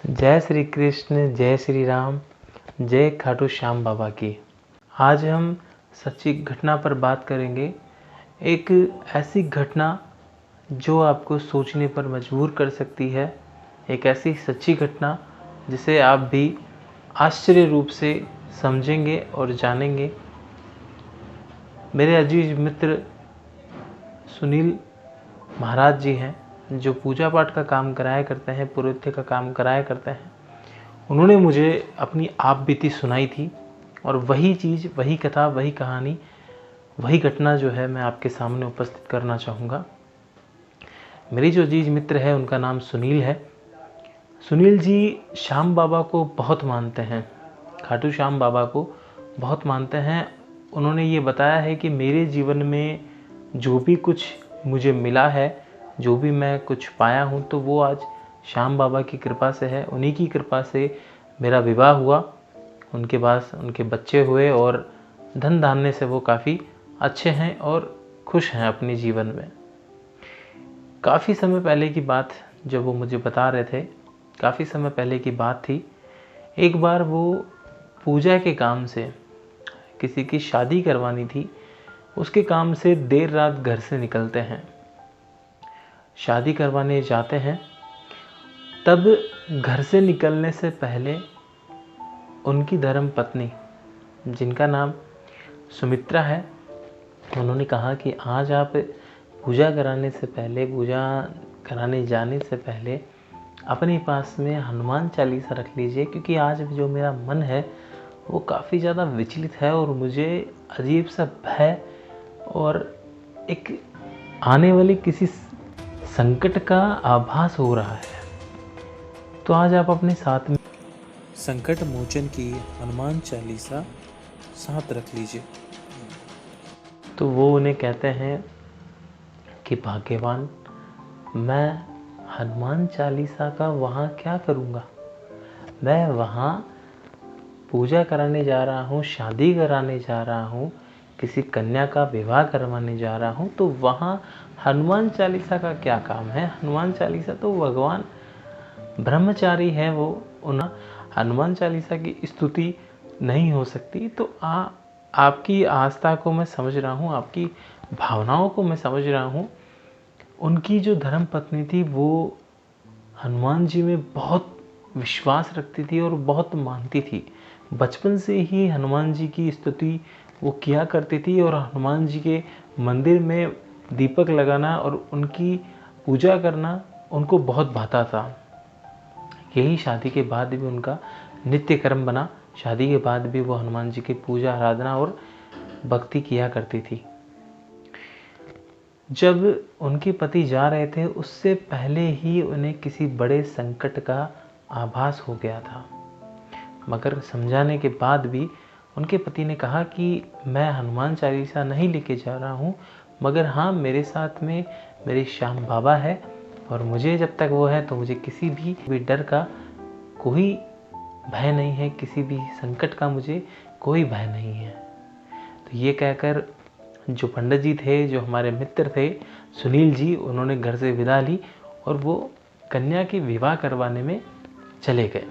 जय श्री कृष्ण, जय श्री राम, जय खाटू श्याम बाबा की। आज हम सच्ची घटना पर बात करेंगे। एक ऐसी घटना जो आपको सोचने पर मजबूर कर सकती है। एक ऐसी सच्ची घटना जिसे आप भी आश्चर्य रूप से समझेंगे और जानेंगे। मेरे अजीज मित्र सुनील महाराज जी हैं, जो पूजा पाठ का काम कराया करते हैं, पुरोहित्य का काम कराया करते हैं। उन्होंने मुझे अपनी आप बीती सुनाई थी और वही चीज़, वही कथा, वही कहानी, वही घटना जो है मैं आपके सामने उपस्थित करना चाहूँगा। मेरी जो अजीज मित्र है उनका नाम सुनील है। सुनील जी श्याम बाबा को बहुत मानते हैं, खाटू श्याम बाबा को बहुत मानते हैं। उन्होंने ये बताया है कि मेरे जीवन में जो भी कुछ मुझे मिला है, जो भी मैं कुछ पाया हूँ, तो वो आज श्याम बाबा की कृपा से है। उन्हीं की कृपा से मेरा विवाह हुआ, उनके पास उनके बच्चे हुए और धन धान्य से वो काफ़ी अच्छे हैं और खुश हैं अपने जीवन में। काफ़ी समय पहले की बात जब वो मुझे बता रहे थे, काफ़ी समय पहले की बात थी। एक बार वो पूजा के काम से, किसी की शादी करवानी थी, उसके काम से देर रात घर से निकलते हैं, शादी करवाने जाते हैं। तब घर से निकलने से पहले उनकी धर्म पत्नी, जिनका नाम सुमित्रा है, उन्होंने कहा कि आज आप पूजा कराने से पहले, पूजा कराने जाने से पहले अपने पास में हनुमान चालीसा रख लीजिए, क्योंकि आज जो मेरा मन है वो काफ़ी ज़्यादा विचलित है और मुझे अजीब सा भय और एक आने वाली किसी संकट का आभास हो रहा है। तो आज आप अपने साथ में संकट मोचन की हनुमान चालीसा साथ रख लीजिए। तो वो उन्हें कहते हैं कि भाग्यवान, मैं हनुमान चालीसा का वहाँ क्या करूँगा? मैं वहाँ पूजा कराने जा रहा हूँ, शादी कराने जा रहा हूँ, किसी कन्या का विवाह करवाने जा रहा हूँ, तो वहाँ हनुमान चालीसा का क्या काम है? हनुमान चालीसा तो भगवान ब्रह्मचारी है, वो उन हनुमान चालीसा की स्तुति नहीं हो सकती। तो आपकी आस्था को मैं समझ रहा हूँ, आपकी भावनाओं को मैं समझ रहा हूँ। उनकी जो धर्म पत्नी थी वो हनुमान जी में बहुत विश्वास रखती थी और बहुत मानती थी। बचपन से ही हनुमान जी की स्तुति वो किया करती थी और हनुमान जी के मंदिर में दीपक लगाना और उनकी पूजा करना उनको बहुत भाता था। यही शादी के बाद भी उनका नित्य कर्म बना। शादी के बाद भी वो हनुमान जी की पूजा, आराधना और भक्ति किया करती थी। जब उनके पति जा रहे थे, उससे पहले ही उन्हें किसी बड़े संकट का आभास हो गया था, मगर समझाने के बाद भी उनके पति ने कहा कि मैं हनुमान चालीसा नहीं लेके जा रहा हूँ, मगर हाँ, मेरे साथ में मेरे श्याम बाबा है और मुझे जब तक वो है तो मुझे किसी भी डर का कोई भय नहीं है, किसी भी संकट का मुझे कोई भय नहीं है। तो ये कहकर जो पंडित जी थे, जो हमारे मित्र थे सुनील जी, उन्होंने घर से विदा ली और वो कन्या की विवाह करवाने में चले गए।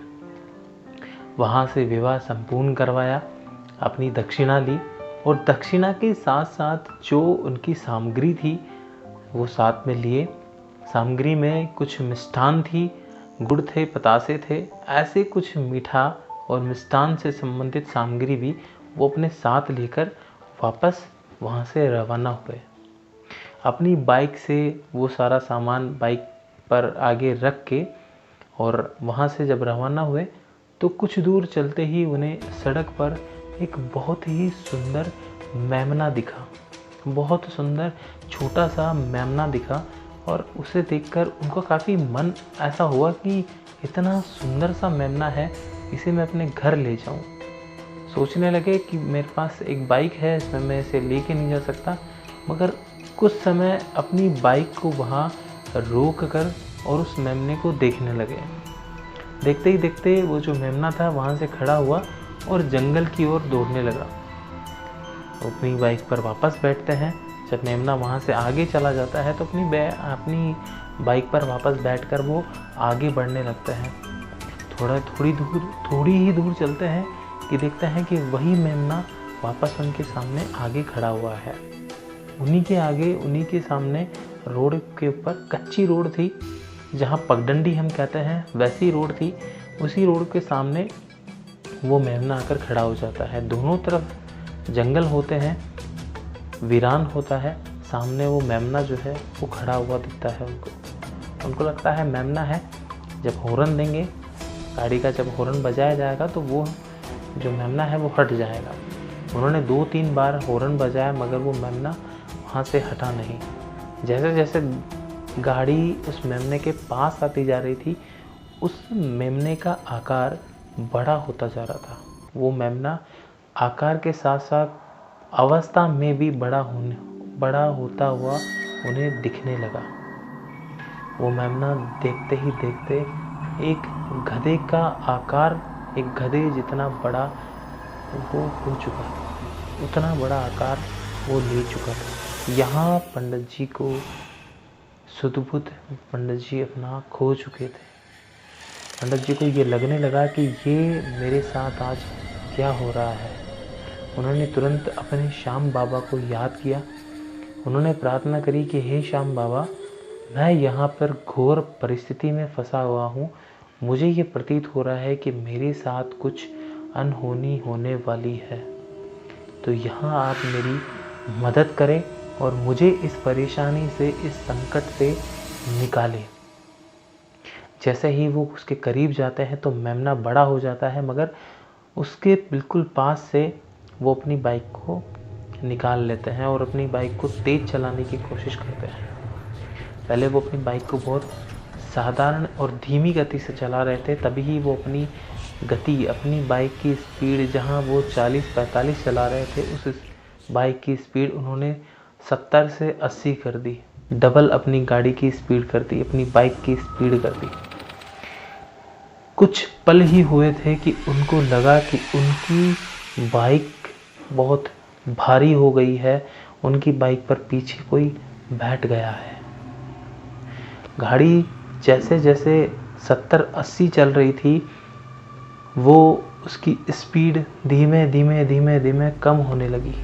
वहाँ से विवाह संपूर्ण करवाया, अपनी दक्षिणा ली और दक्षिणा के साथ साथ जो उनकी सामग्री थी वो साथ में लिए। सामग्री में कुछ मिष्ठान थी, गुड़ थे, पतासे थे, ऐसे कुछ मीठा और मिष्ठान से संबंधित सामग्री भी वो अपने साथ लेकर वापस वहाँ से रवाना हुए। अपनी बाइक से वो सारा सामान बाइक पर आगे रख के और वहाँ से जब रवाना हुए तो कुछ दूर चलते ही उन्हें सड़क पर एक बहुत ही सुंदर मेमना दिखा। बहुत सुंदर छोटा सा मेमना दिखा और उसे देखकर उनको काफ़ी मन ऐसा हुआ कि इतना सुंदर सा मेमना है, इसे मैं अपने घर ले जाऊं। सोचने लगे कि मेरे पास एक बाइक है, इसमें मैं इसे लेके नहीं जा सकता, मगर कुछ समय अपनी बाइक को वहाँ रोक कर और उस मेमने को देखने लगे। देखते ही देखते वो जो मेमना था वहाँ से खड़ा हुआ और जंगल की ओर दौड़ने लगा। अपनी बाइक पर वापस बैठते हैं। जब मेमना वहाँ से आगे चला जाता है तो अपनी बाइक पर वापस बैठकर वो आगे बढ़ने लगते हैं। थोड़ी ही दूर चलते हैं कि देखते हैं कि वही मेमना वापस उनके सामने आगे खड़ा हुआ है। उन्हीं के सामने रोड के ऊपर कच्ची रोड थी, जहाँ पगडंडी हम कहते हैं वैसी रोड थी। उसी रोड के सामने वो मेमना आकर खड़ा हो जाता है। दोनों तरफ जंगल होते हैं, वीरान होता है। सामने वो मेमना जो है वो खड़ा हुआ दिखता है उनको लगता है मेमना है। जब हॉर्न देंगे, गाड़ी का जब हॉर्न बजाया जाएगा तो वो जो मेमना है वो हट जाएगा। उन्होंने 2-3 बार हॉर्न बजाया मगर वो मेमना वहाँ से हटा नहीं। जैसे जैसे गाड़ी उस मेमने के पास आती जा रही थी, उस मेमने का आकार बड़ा होता जा रहा था। वो मेमना आकार के साथ साथ अवस्था में भी बड़ा होता हुआ उन्हें दिखने लगा। वो मेमना देखते ही देखते एक गधे का आकार, एक गधे जितना बड़ा वो हो चुका था, उतना बड़ा आकार वो ले चुका था। यहाँ पंडित जी को सुध-बुध पंडित जी अपना खो चुके थे। पंडित जी को ये लगने लगा कि ये मेरे साथ आज क्या हो रहा है। उन्होंने तुरंत अपने श्याम बाबा को याद किया। उन्होंने प्रार्थना करी कि हे श्याम बाबा, मैं यहाँ पर घोर परिस्थिति में फंसा हुआ हूँ। मुझे ये प्रतीत हो रहा है कि मेरे साथ कुछ अनहोनी होने वाली है, तो यहाँ आप मेरी मदद करें और मुझे इस परेशानी से, इस संकट से निकालें। जैसे ही वो उसके करीब जाते हैं तो मेमना बड़ा हो जाता है, मगर उसके बिल्कुल पास से वो अपनी बाइक को निकाल लेते हैं और अपनी बाइक को तेज़ चलाने की कोशिश करते हैं। पहले वो अपनी बाइक को बहुत साधारण और धीमी गति से चला रहे थे, तभी ही वो अपनी बाइक की स्पीड, जहां वो 40-45 चला रहे थे, उस बाइक की स्पीड उन्होंने 70 से 80 कर दी। डबल अपनी गाड़ी की स्पीड कर दी, अपनी बाइक की स्पीड कर दी। कुछ पल ही हुए थे कि उनको लगा कि उनकी बाइक बहुत भारी हो गई है, उनकी बाइक पर पीछे कोई बैठ गया है। गाड़ी जैसे जैसे 70-80 चल रही थी, वो उसकी स्पीड धीमे धीमे कम होने लगी।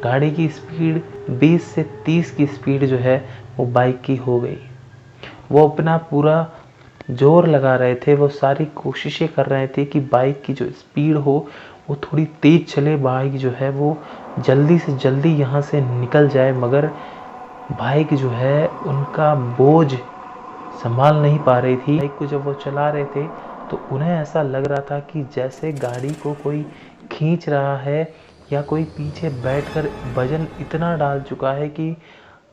गाड़ी की स्पीड 20 से 30 की स्पीड जो है वो बाइक की हो गई। वो अपना पूरा जोर लगा रहे थे, वो सारी कोशिशें कर रहे थे कि बाइक की जो स्पीड हो वो थोड़ी तेज चले, बाइक जो है वो जल्दी से जल्दी यहाँ से निकल जाए। मगर बाइक जो है उनका बोझ संभाल नहीं पा रही थी। बाइक को जब वो चला रहे थे तो उन्हें ऐसा लग रहा था कि जैसे गाड़ी को कोई खींच रहा है या कोई पीछे बैठकर वजन इतना डाल चुका है कि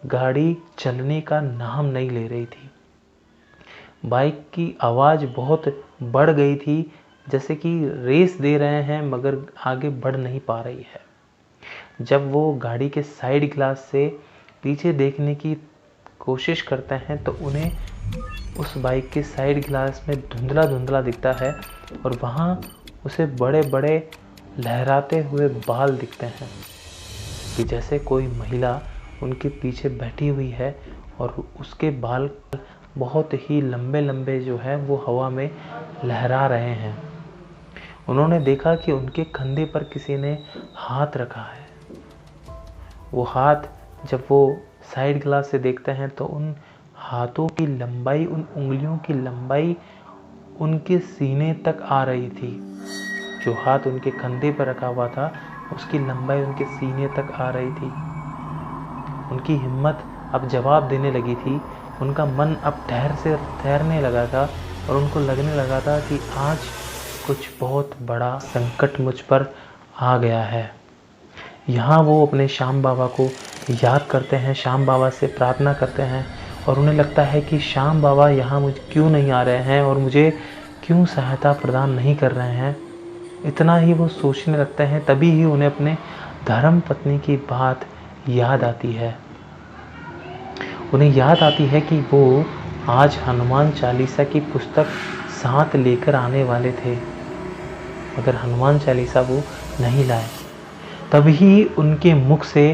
गाड़ी चलने का नाम नहीं ले रही थी। बाइक की आवाज़ बहुत बढ़ गई थी, जैसे कि रेस दे रहे हैं मगर आगे बढ़ नहीं पा रही है। जब वो गाड़ी के साइड ग्लास से पीछे देखने की कोशिश करते हैं तो उन्हें उस बाइक के साइड ग्लास में धुंधला धुंधला दिखता है और वहाँ उसे बड़े बड़े लहराते हुए बाल दिखते हैं कि जैसे कोई महिला उनके पीछे बैठी हुई है और उसके बाल बहुत ही लंबे लंबे जो है वो हवा में लहरा रहे हैं। उन्होंने देखा कि उनके कंधे पर किसी ने हाथ रखा है। वो हाथ जब वो साइड ग्लास से देखते हैं तो उन हाथों की लंबाई, उन उंगलियों की लंबाई उनके सीने तक आ रही थी। जो हाथ उनके कंधे पर रखा हुआ था उसकी लंबाई उनके सीने तक आ रही थी। उनकी हिम्मत अब जवाब देने लगी थी, उनका मन अब ठहरने लगा था और उनको लगने लगा था कि आज कुछ बहुत बड़ा संकट मुझ पर आ गया है। यहाँ वो अपने श्याम बाबा को याद करते हैं, श्याम बाबा से प्रार्थना करते हैं और उन्हें लगता है कि श्याम बाबा यहाँ मुझे क्यों नहीं आ रहे हैं और मुझे क्यों सहायता प्रदान नहीं कर रहे हैं। इतना ही वो सोचने लगते हैं, तभी ही उन्हें अपने धर्म पत्नी की बात याद आती है। उन्हें याद आती है कि वो आज हनुमान चालीसा की पुस्तक साथ लेकर आने वाले थे, मगर हनुमान चालीसा वो नहीं लाए। तभी उनके मुख से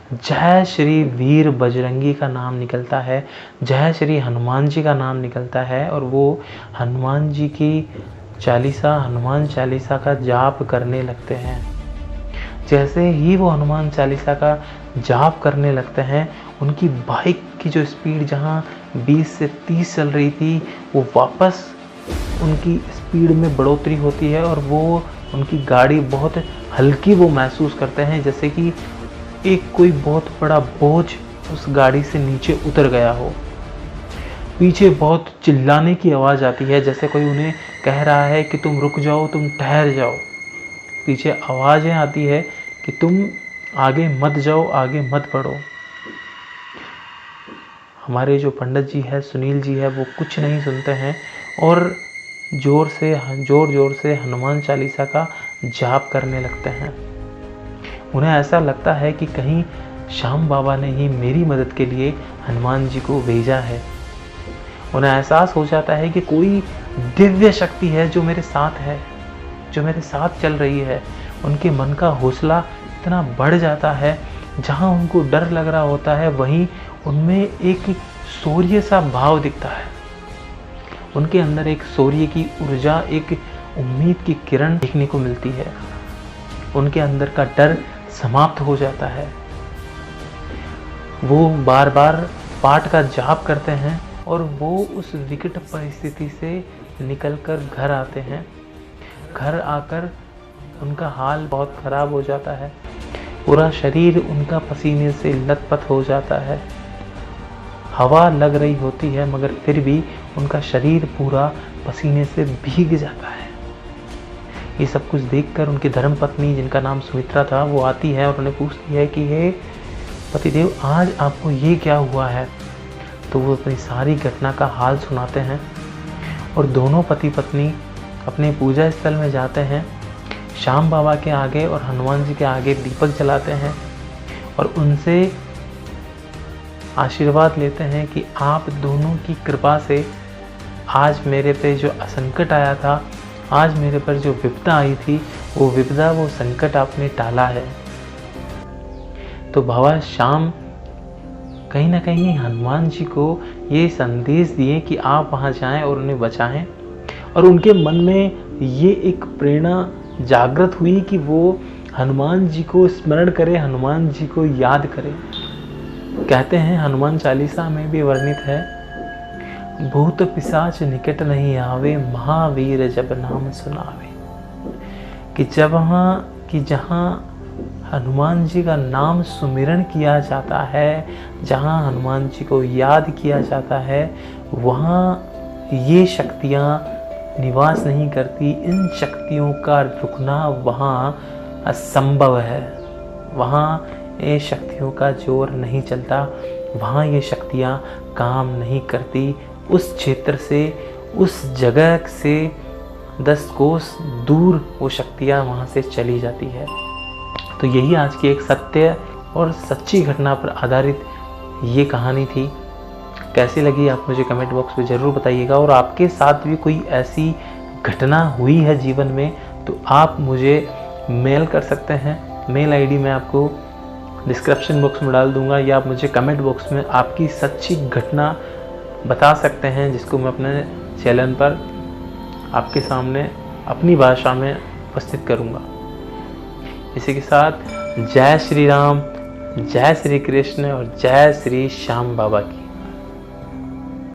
जय श्री वीर बजरंगी का नाम निकलता है, जय श्री हनुमान जी का नाम निकलता है और वो हनुमान जी की चालीसा, हनुमान चालीसा का जाप करने लगते हैं। जैसे ही वो हनुमान चालीसा का जाप करने लगते हैं, उनकी बाइक की जो स्पीड जहाँ 20 से 30 चल रही थी, वो वापस उनकी स्पीड में बढ़ोतरी होती है और वो उनकी गाड़ी बहुत हल्की वो महसूस करते हैं, जैसे कि एक कोई बहुत बड़ा बोझ उस गाड़ी से नीचे उतर गया हो। पीछे बहुत चिल्लाने की आवाज़ आती है, जैसे कोई उन्हें कह रहा है कि तुम रुक जाओ, तुम ठहर जाओ। पीछे आवाज़ें आती है कि तुम आगे मत जाओ, आगे मत बढ़ो। हमारे जो पंडित जी है, सुनील जी है, वो कुछ नहीं सुनते हैं और जोर जोर से हनुमान चालीसा का जाप करने लगते हैं। उन्हें ऐसा लगता है कि कहीं श्याम बाबा ने ही मेरी मदद के लिए हनुमान जी को भेजा है। उन्हें एहसास हो जाता है कि कोई दिव्य शक्ति है जो मेरे साथ है, जो मेरे साथ चल रही है। उनके मन का हौसला इतना बढ़ जाता है, जहाँ उनको डर लग रहा होता है वहीं उनमें एक शौर्य सा भाव दिखता है। उनके अंदर एक शौर्य की ऊर्जा, एक उम्मीद की किरण देखने को मिलती है। उनके अंदर का डर समाप्त हो जाता है। वो बार बार पाठ का जाप करते हैं और वो उस विकट परिस्थिति से निकलकर घर आते हैं। घर आकर उनका हाल बहुत ख़राब हो जाता है। पूरा शरीर उनका पसीने से लथपथ हो जाता है। हवा लग रही होती है मगर फिर भी उनका शरीर पूरा पसीने से भीग जाता है। ये सब कुछ देखकर उनकी धर्मपत्नी, जिनका नाम सुमित्रा था, वो आती है और उन्हें पूछती है कि हे पतिदेव, आज आपको ये क्या हुआ है। तो वो अपनी सारी घटना का हाल सुनाते हैं और दोनों पति पत्नी अपने पूजा स्थल में जाते हैं। श्याम बाबा के आगे और हनुमान जी के आगे दीपक जलाते हैं और उनसे आशीर्वाद लेते हैं कि आप दोनों की कृपा से आज मेरे पे जो असंकट आया था, आज मेरे पर जो विपदा आई थी, वो विपदा, वो संकट आपने टाला है। तो बाबा श्याम कहीं ना कहीं हनुमान जी को ये संदेश दिए कि आप वहाँ जाएं और उन्हें बचाएं, और उनके मन में ये एक प्रेरणा जागृत हुई कि वो हनुमान जी को स्मरण करें, हनुमान जी को याद करें। कहते हैं हनुमान चालीसा में भी वर्णित है, भूत पिशाच निकट नहीं आवे, महावीर जब नाम सुनावे। कि जहाँ हनुमान जी का नाम सुमिरन किया जाता है, जहाँ हनुमान जी को याद किया जाता है, वहाँ ये शक्तियाँ निवास नहीं करती। इन शक्तियों का रुकना वहाँ असंभव है। वहाँ ये शक्तियों का जोर नहीं चलता, वहाँ ये शक्तियाँ काम नहीं करती। उस क्षेत्र से, उस जगह से 10 कोस दूर वो शक्तियाँ वहाँ से चली जाती है। तो यही आज की एक सत्य और सच्ची घटना पर आधारित ये कहानी थी। कैसी लगी आप मुझे कमेंट बॉक्स में ज़रूर बताइएगा, और आपके साथ भी कोई ऐसी घटना हुई है जीवन में तो आप मुझे मेल कर सकते हैं। मेल आईडी मैं आपको डिस्क्रिप्शन बॉक्स में डाल दूंगा, या आप मुझे कमेंट बॉक्स में आपकी सच्ची घटना बता सकते हैं, जिसको मैं अपने चैनल पर आपके सामने अपनी भाषा में उपस्थित करूंगा। इसी के साथ जय श्री राम, जय श्री कृष्ण और जय श्री श्याम बाबा की।